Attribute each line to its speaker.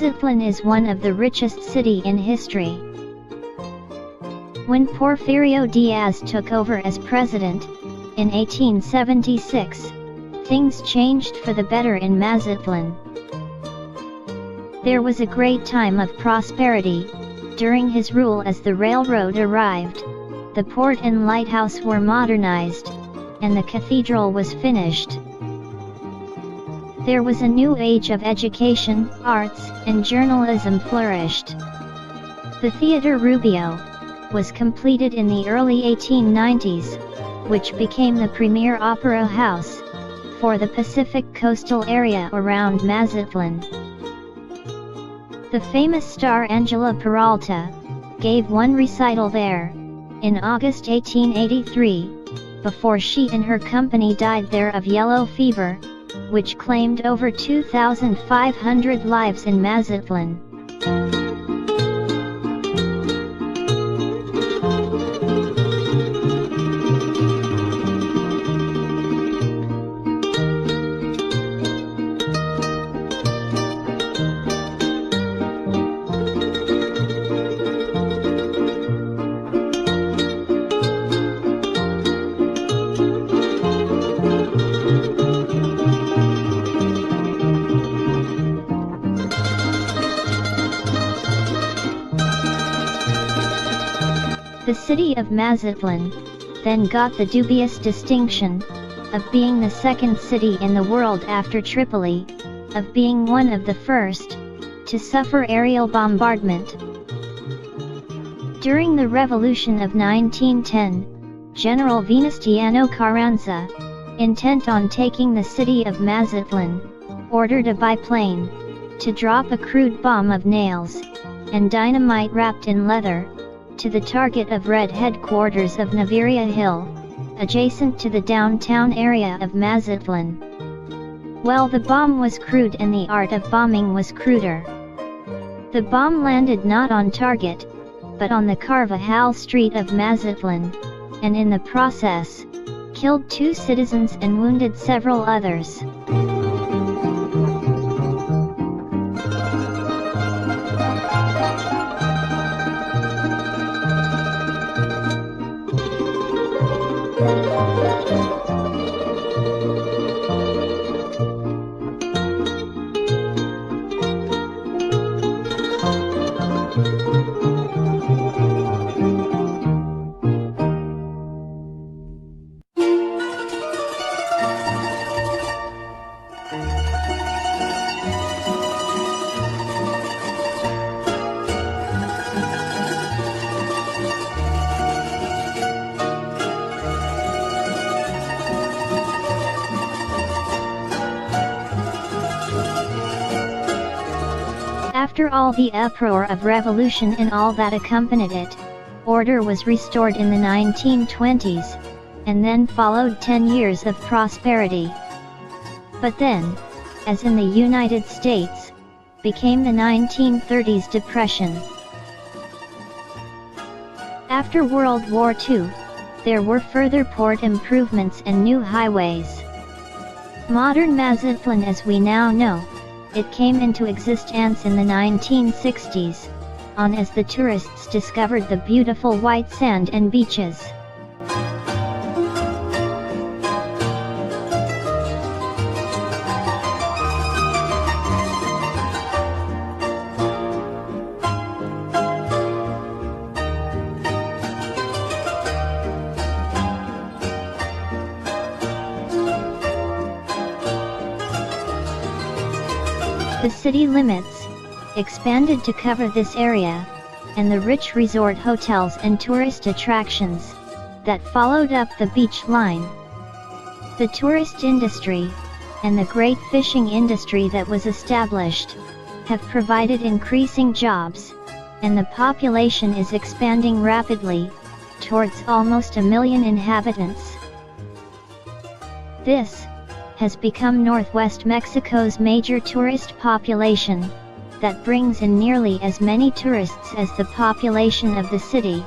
Speaker 1: Mazatlan is one of the richest city in history. When Porfirio Diaz took over as president, in 1876, things changed for the better in Mazatlan. There was a great time of prosperity during his rule as the railroad arrived, the port and lighthouse were modernized, and the cathedral was finished. There was a new age of education, arts, and journalism flourished. The Theater Rubio was completed in the early 1890s, which became the premier opera house for the Pacific coastal area around Mazatlan. The famous star Angela Peralta gave one recital there, in August 1883, before she and her company died there of yellow fever, which claimed over 2,500 lives in Mazatlan. The city of Mazatlan then got the dubious distinction of being the second city in the world after Tripoli, of being one of the first to suffer aerial bombardment. During the Revolution of 1910, General Venustiano Carranza, intent on taking the city of Mazatlan, ordered a biplane to drop a crude bomb of nails and dynamite wrapped in leather to the target of Red headquarters of Naviria Hill, adjacent to the downtown area of Mazatlan. Well, the bomb was crude and the art of bombing was cruder. The bomb landed not on target, but on the Carvajal Street of Mazatlan, and in the process, killed 2 citizens and wounded several others. After all the uproar of revolution and all that accompanied it, order was restored in the 1920s, and then followed 10 years of prosperity. But then, as in the United States, became the 1930s Depression. After World War II, there were further port improvements and new highways. Modern Mazatlan as we now know, it came into existence in the 1960s, on as the tourists discovered the beautiful white sand and beaches. The city limits expanded to cover this area, and the rich resort hotels and tourist attractions that followed up the beach line. The tourist industry and the great fishing industry that was established have provided increasing jobs, and the population is expanding rapidly towards almost 1 million inhabitants. This has become northwest Mexico's major tourist population, that brings in nearly as many tourists as the population of the city.